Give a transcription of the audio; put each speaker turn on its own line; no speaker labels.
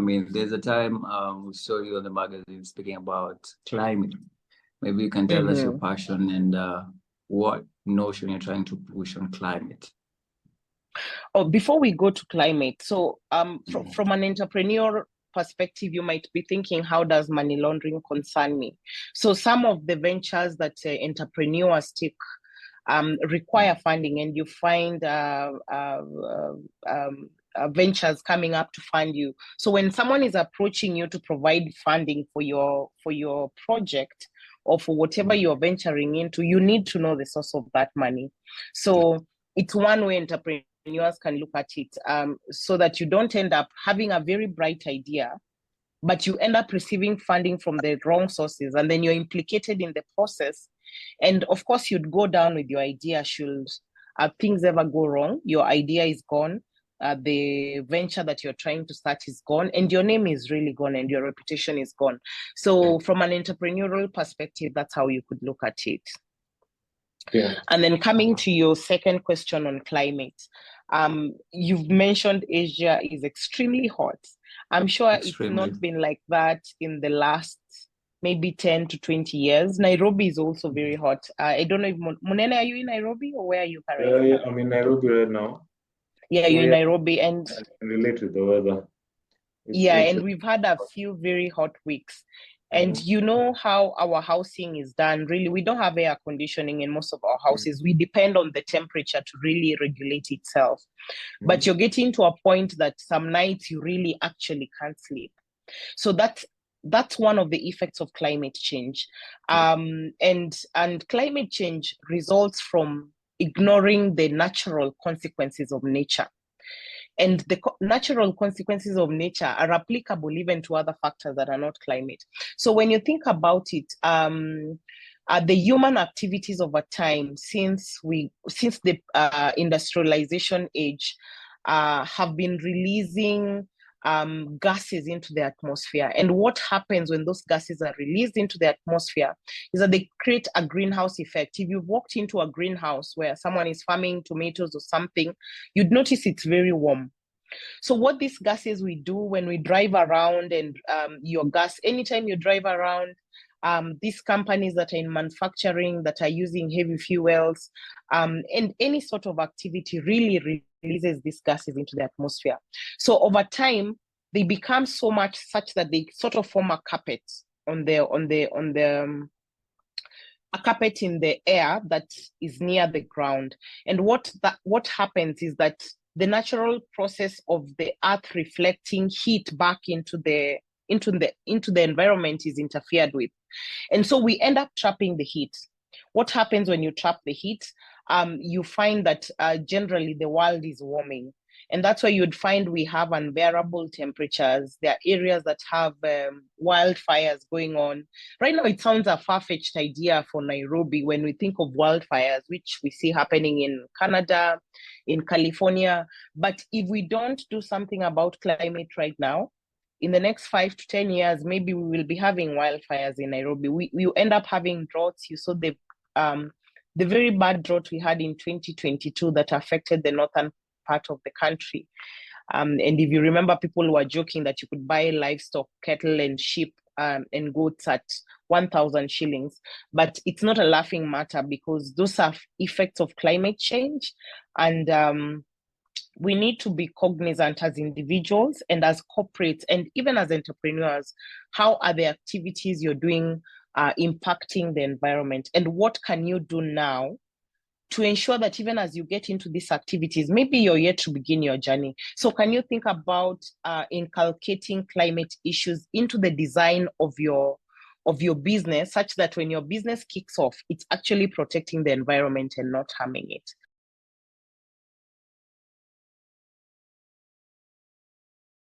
mean, there's a time we saw you on the magazine speaking about climate. Maybe you can tell us your passion and what notion you're trying to push on climate.
Oh, before we go to climate, so from an entrepreneur perspective, you might be thinking, how does money laundering concern me? So some of the ventures that entrepreneurs take require funding, and you find ventures coming up to fund you. So when someone is approaching you to provide funding for your project or for whatever you're venturing into, you need to know the source of that money. So it's one way entrepreneurs can look at it, so that you don't end up having a very bright idea, but you end up receiving funding from the wrong sources, and then you're implicated in the process. And of course, you'd go down with your idea. Should things ever go wrong, your idea is gone, the venture that you're trying to start is gone, and your name is really gone, and your reputation is gone. So from an entrepreneurial perspective, that's how you could look at it. Yeah. And then coming to your second question on climate, you've mentioned Asia is extremely hot. I'm sure it's not been like that in the last maybe 10 to 20 years. Nairobi is also very hot. I don't know if Munene, are you in Nairobi or where are you currently?
Yeah, I'm in Nairobi right now.
Yeah, you're in Nairobi, and
I can relate to the weather.
And we've had a few very hot weeks. And you know how our housing is done. Really, we don't have air conditioning in most of our houses. We depend on the temperature to really regulate itself. But you're getting to a point that some nights you really actually can't sleep. So that's one of the effects of climate change. And climate change results from ignoring the natural consequences of nature. And the natural consequences of nature are applicable even to other factors that are not climate. So when you think about it, the human activities over time, since the industrialization age, have been releasing gases into the atmosphere. And what happens when those gases are released into the atmosphere is that they create a greenhouse effect. If you've walked into a greenhouse where someone is farming tomatoes or something, you'd notice it's very warm. So what these gases we do when we drive around, and your gas, anytime you drive around, these companies that are in manufacturing, that are using heavy fuels, and any sort of activity really releases these gases into the atmosphere. So over time, they become so much such that they sort of form a carpet a carpet in the air that is near the ground. And what happens is that the natural process of the earth reflecting heat back into the environment is interfered with. And so we end up trapping the heat. What happens when you trap the heat? You find that generally the world is warming. And that's why you'd find we have unbearable temperatures. There are areas that have wildfires going on. Right now, it sounds a far-fetched idea for Nairobi when we think of wildfires, which we see happening in Canada, in California. But if we don't do something about climate right now, in the next 5 to 10 years, maybe we will be having wildfires in Nairobi. We end up having droughts. You saw the very bad drought we had in 2022 that affected the northern part of the country. And if you remember, people were joking that you could buy livestock, cattle and sheep and goats at 1,000 shillings. But it's not a laughing matter, because those are effects of climate change. And we need to be cognizant as individuals and as corporates and even as entrepreneurs. How are the activities you're doing impacting the environment? And what can you do now to ensure that even as you get into these activities, maybe you're yet to begin your journey. So can you think about inculcating climate issues into the design of your business, such that when your business kicks off, it's actually protecting the environment and not harming it?